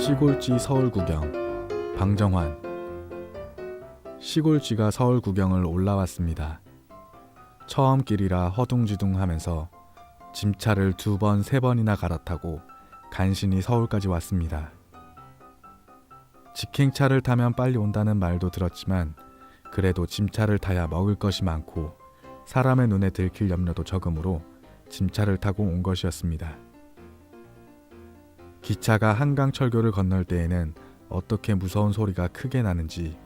시골쥐 서울 구경. 방정환. 시골쥐가 서울 구경을 올라왔습니다. 처음 길이라 허둥지둥하면서 짐차를 2번, 3번이나 갈아타고 간신히 서울까지 왔습니다. 직행차를 타면 빨리 온다는 말도 들었지만 그래도 짐차를 타야 먹을 것이 많고 사람의 눈에 들킬 염려도 적으므로 짐차를 타고 온 것이었습니다. 기차가 한강철교를 건널 때에는 어떻게 무서운 소리가 크게 나는지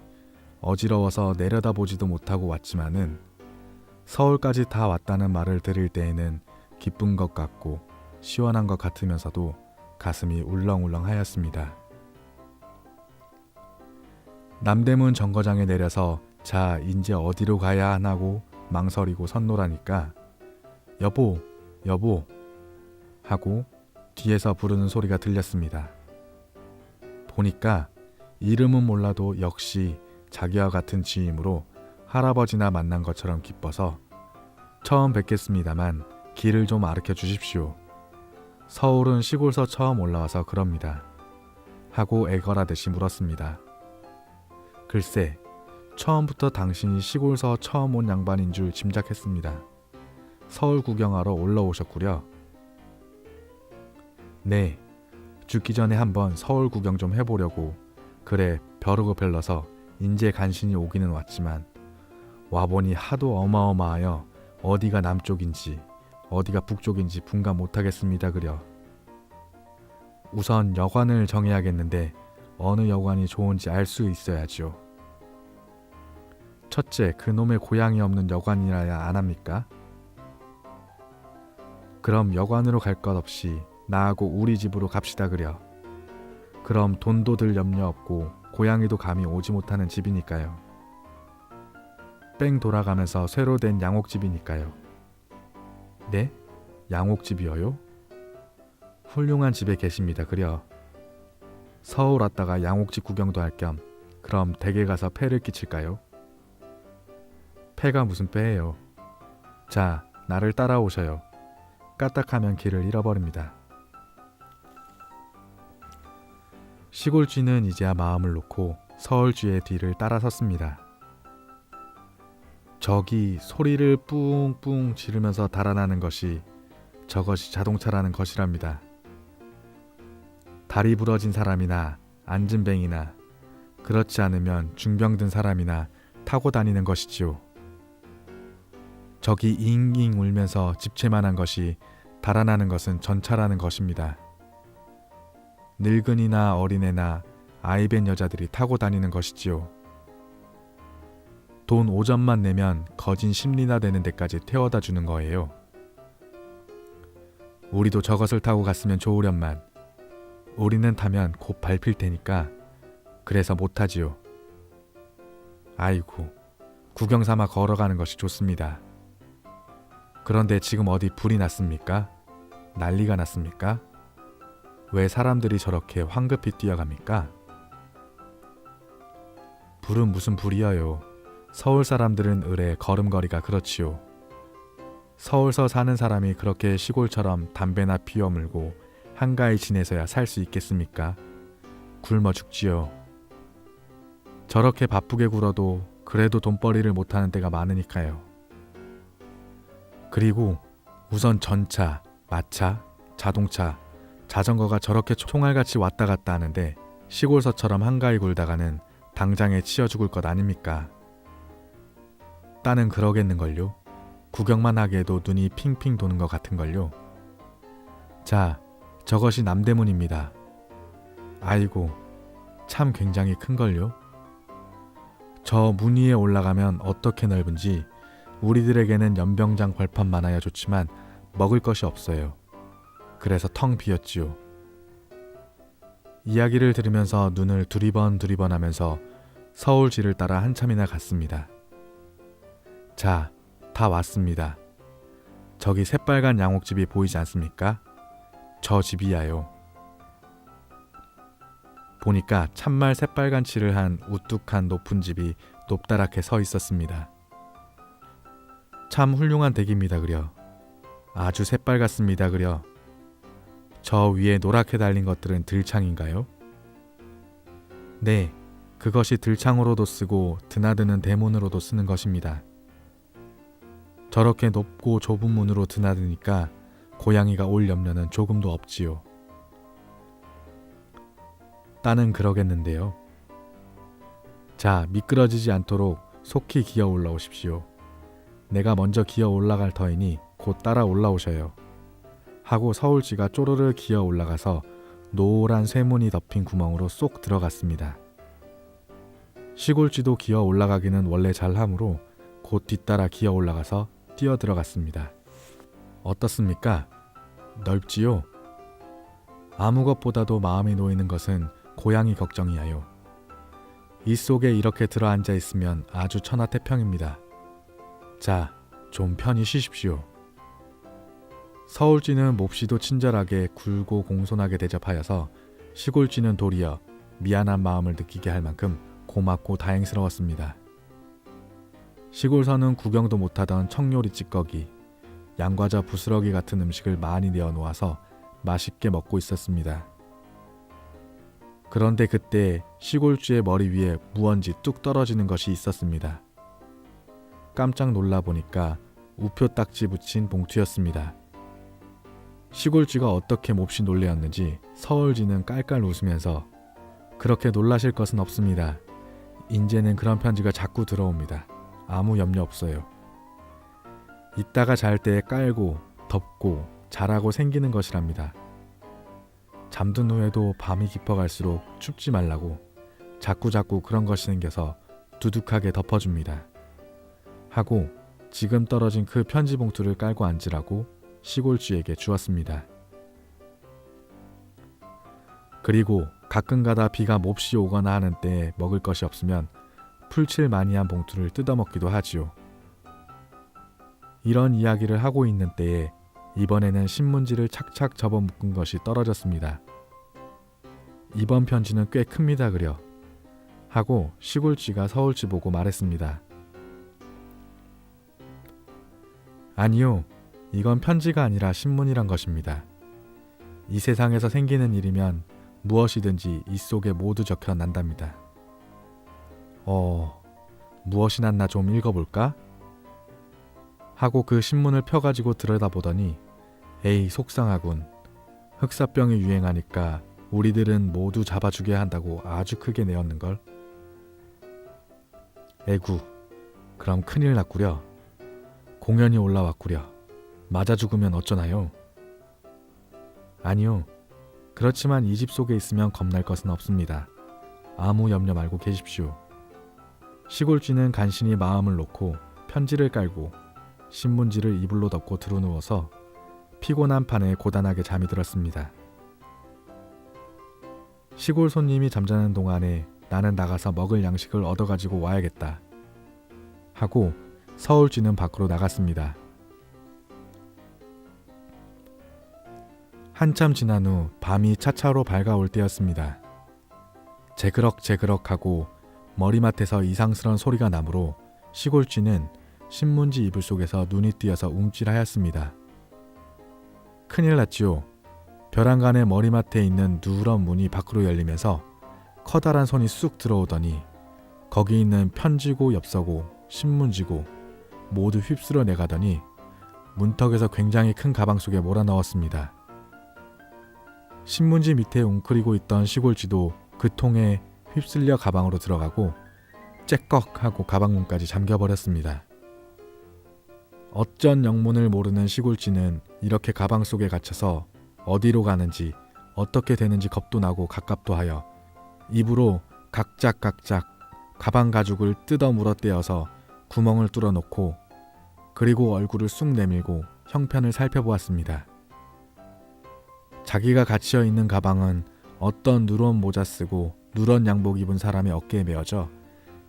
어지러워서 내려다보지도 못하고 왔지만은 서울까지 다 왔다는 말을 들을 때에는 기쁜 것 같고 시원한 것 같으면서도 가슴이 울렁울렁하였습니다. 남대문 정거장에 내려서 자 이제 어디로 가야 하나고 망설이고 섰노라니까 여보 여보 하고 뒤에서 부르는 소리가 들렸습니다. 보니까 이름은 몰라도 역시 자기와 같은 지임으로 할아버지나 만난 것처럼 기뻐서 처음 뵙겠습니다만 길을 좀 가르쳐 주십시오. 서울은 시골서 처음 올라와서 그럽니다. 하고 애걸하듯이 물었습니다. 글쎄, 처음부터 당신이 시골서 처음 온 양반인 줄 짐작했습니다. 서울 구경하러 올라오셨구려. 네, 죽기 전에 한번 서울 구경 좀 해보려고 그래 벼르고 별러서 인제 간신히 오기는 왔지만 와보니 하도 어마어마하여 어디가 남쪽인지 어디가 북쪽인지 분간 못하겠습니다 그려. 우선 여관을 정해야겠는데 어느 여관이 좋은지 알 수 있어야지요. 첫째, 그놈의 고향이 없는 여관이라야 안 합니까? 그럼 여관으로 갈 것 없이 나하고 우리 집으로 갑시다 그려. 그럼 돈도 들 염려 없고 고양이도 감이 오지 못하는 집이니까요. 뺑 돌아가면서 새로 된 양옥집이니까요. 네? 양옥집이어요? 훌륭한 집에 계십니다 그려. 서울 왔다가 양옥집 구경도 할 겸 그럼 댁에 가서 패를 끼칠까요? 패가 무슨 패예요. 자, 나를 따라오셔요. 까딱하면 길을 잃어버립니다. 시골쥐는 이제야 마음을 놓고 서울쥐의 뒤를 따라섰습니다. 저기 소리를 뿡뿡 지르면서 달아나는 것이 저것이 자동차라는 것이랍니다. 다리 부러진 사람이나 앉은 뱅이나 그렇지 않으면 중병든 사람이나 타고 다니는 것이지요. 저기 잉잉 울면서 집채만한 것이 달아나는 것은 전차라는 것입니다. 늙은이나 어린애나 아이 뵌 여자들이 타고 다니는 것이지요. 돈 5점만 내면 거진 10리나 되는 데까지 태워다 주는 거예요. 우리도 저것을 타고 갔으면 좋으련만 우리는 타면 곧 밟힐 테니까 그래서 못 타지요. 아이고, 구경 삼아 걸어가는 것이 좋습니다. 그런데 지금 어디 불이 났습니까? 난리가 났습니까? 왜 사람들이 저렇게 황급히 뛰어갑니까? 불은 무슨 불이여요. 서울 사람들은 의뢰 걸음걸이가 그렇지요. 서울서 사는 사람이 그렇게 시골처럼 담배나 피워 물고 한가히 지내서야 살 수 있겠습니까? 굶어 죽지요. 저렇게 바쁘게 굴어도 그래도 돈벌이를 못하는 때가 많으니까요. 그리고 우선 전차, 마차, 자동차, 자전거가 저렇게 총알같이 왔다 갔다 하는데 시골서처럼 한가히 굴다가는 당장에 치여 죽을 것 아닙니까? 따는 그러겠는걸요. 구경만 하기에도 눈이 핑핑 도는 것 같은걸요. 자, 저것이 남대문입니다. 아이고, 참 굉장히 큰걸요. 저 문 위에 올라가면 어떻게 넓은지 우리들에게는 연병장 벌판 많아야 좋지만 먹을 것이 없어요. 그래서 텅 비었지요. 이야기를 들으면서 눈을 두리번 하면서 서울쥐를 따라 한참이나 갔습니다. 자, 다 왔습니다. 저기 새빨간 양옥집이 보이지 않습니까? 저 집이야요. 보니까 참말 새빨간 칠을 한 우뚝한 높은 집이 높다랗게 서 있었습니다. 참 훌륭한 댁입니다 그려. 아주 새빨갛습니다 그려. 저 위에 노랗게 달린 것들은 들창인가요? 네, 그것이 들창으로도 쓰고 드나드는 대문으로도 쓰는 것입니다. 저렇게 높고 좁은 문으로 드나드니까 고양이가 올 염려는 조금도 없지요. 따는 그러겠는데요. 자, 미끄러지지 않도록 속히 기어 올라오십시오. 내가 먼저 기어 올라갈 터이니 곧 따라 올라오셔요. 하고 서울쥐가 쪼르르 기어 올라가서 노란 쇠문이 덮인 구멍으로 쏙 들어갔습니다. 시골쥐도 기어 올라가기는 원래 잘하므로 곧 뒤따라 기어 올라가서 뛰어 들어갔습니다. 어떻습니까? 넓지요? 아무 것보다도 마음이 놓이는 것은 고양이 걱정이야요. 이 속에 이렇게 들어앉아 있으면 아주 천하태평입니다. 자, 좀 편히 쉬십시오. 서울쥐는 몹시도 친절하게 굴고 공손하게 대접하여서 시골쥐는 도리어 미안한 마음을 느끼게 할 만큼 고맙고 다행스러웠습니다. 시골서는 구경도 못하던 청요리 찌꺼기, 양과자 부스러기 같은 음식을 많이 내어 놓아서 맛있게 먹고 있었습니다. 그런데 그때 시골쥐의 머리 위에 무언지 뚝 떨어지는 것이 있었습니다. 깜짝 놀라 보니까 우표 딱지 붙인 봉투였습니다. 시골쥐가 어떻게 몹시 놀래었는지 서울쥐는 깔깔 웃으면서 그렇게 놀라실 것은 없습니다. 인제는 그런 편지가 자꾸 들어옵니다. 아무 염려 없어요. 이따가 잘 때 깔고 덮고 자라고 생기는 것이랍니다. 잠든 후에도 밤이 깊어갈수록 춥지 말라고 자꾸자꾸 그런 것이 생겨서 두둑하게 덮어줍니다. 하고 지금 떨어진 그 편지 봉투를 깔고 앉으라고 시골쥐에게 주었습니다. 그리고 가끔가다 비가 몹시 오거나 하는 때에 먹을 것이 없으면 풀칠 많이 한 봉투를 뜯어먹기도 하지요. 이런 이야기를 하고 있는 때에 이번에는 신문지를 착착 접어 묶은 것이 떨어졌습니다. 이번 편지는 꽤 큽니다 그려. 하고 시골쥐가 서울쥐 보고 말했습니다. 아니요, 이건 편지가 아니라 신문이란 것입니다. 이 세상에서 생기는 일이면 무엇이든지 이 속에 모두 적혀 난답니다. 무엇이 났나 좀 읽어볼까? 하고 그 신문을 펴가지고 들여다보더니 에이 속상하군. 흑사병이 유행하니까 우리들은 모두 잡아주게 한다고 아주 크게 내었는걸. 에구, 그럼 큰일 났구려. 공연이 올라왔구려. 맞아 죽으면 어쩌나요? 아니요, 그렇지만 이 집 속에 있으면 겁날 것은 없습니다. 아무 염려 말고 계십시오. 시골쥐는 간신히 마음을 놓고 편지를 깔고 신문지를 이불로 덮고 드러누워서 피곤한 판에 고단하게 잠이 들었습니다. 시골 손님이 잠자는 동안에 나는 나가서 먹을 양식을 얻어가지고 와야겠다. 하고 서울쥐는 밖으로 나갔습니다. 한참 지난 후 밤이 차차로 밝아올 때였습니다. 제그럭제그럭 하고 머리맡에서 이상스런 소리가 나므로 시골쥐는 신문지 이불 속에서 눈이 띄어서 움찔하였습니다. 큰일 났지요. 벼랑간의 머리맡에 있는 누런 문이 밖으로 열리면서 커다란 손이 쑥 들어오더니 거기 있는 편지고 엽서고 신문지고 모두 휩쓸어 내가더니 문턱에서 굉장히 큰 가방 속에 몰아넣었습니다. 신문지 밑에 웅크리고 있던 시골쥐도 그 통에 휩쓸려 가방으로 들어가고 째꺽 하고 가방문까지 잠겨버렸습니다. 어쩐 영문을 모르는 시골쥐는 이렇게 가방 속에 갇혀서 어디로 가는지 어떻게 되는지 겁도 나고 갑갑도 하여 입으로 각작각작 가방 가죽을 뜯어 물어떼어서 구멍을 뚫어놓고 그리고 얼굴을 쑥 내밀고 형편을 살펴보았습니다. 자기가 갇혀 있는 가방은 어떤 누런 모자 쓰고 누런 양복 입은 사람의 어깨에 메어져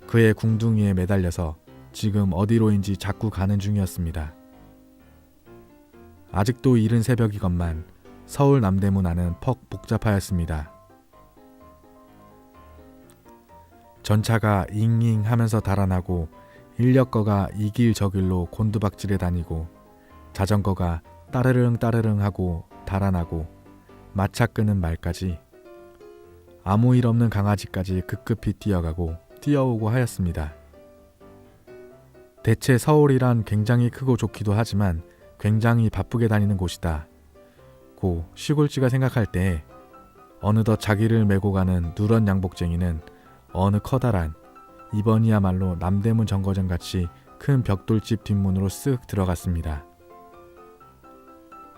그의 궁둥이에 매달려서 지금 어디로인지 자꾸 가는 중이었습니다. 아직도 이른 새벽이건만 서울 남대문 안은 퍽 복잡하였습니다. 전차가 잉잉 하면서 달아나고 인력거가 이 길 저 길로 곤두박질해 다니고 자전거가 따르릉 따르릉 하고 달아나고 마차 끄는 말까지 아무 일 없는 강아지까지 급급히 뛰어가고 뛰어오고 하였습니다. 대체 서울이란 굉장히 크고 좋기도 하지만 굉장히 바쁘게 다니는 곳이다 고 시골쥐가 생각할 때에 어느덧 자기를 메고 가는 누런 양복쟁이는 어느 커다란, 이번이야말로 남대문 정거장같이 큰 벽돌집 뒷문으로 쓱 들어갔습니다.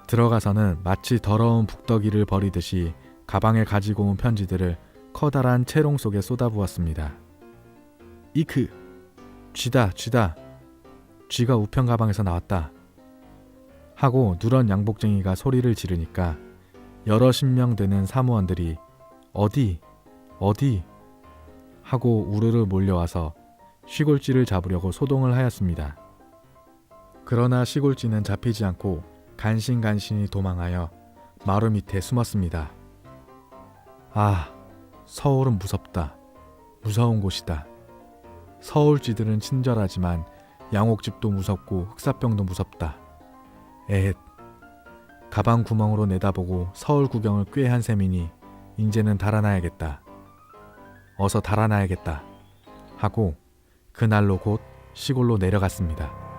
들어가서는 마치 더러운 북덕이를 버리듯이 가방에 가지고 온 편지들을 커다란 채롱 속에 쏟아부었습니다. 이크! 쥐다! 쥐가 우편 가방에서 나왔다 하고 누런 양복쟁이가 소리를 지르니까 여러십 명 되는 사무원들이 어디 하고 우르르 몰려와서 시골쥐를 잡으려고 소동을 하였습니다. 그러나 시골쥐는 잡히지 않고 간신간신히 도망하여 마루 밑에 숨었습니다. 아, 서울은 무섭다. 무서운 곳이다. 서울쥐들은 친절하지만 양옥집도 무섭고 흑사병도 무섭다. 에헷. 가방 구멍으로 내다보고 서울 구경을 꽤 한 셈이니 인제는 달아나야겠다. 어서 달아나야겠다. 하고 그날로 곧 시골로 내려갔습니다.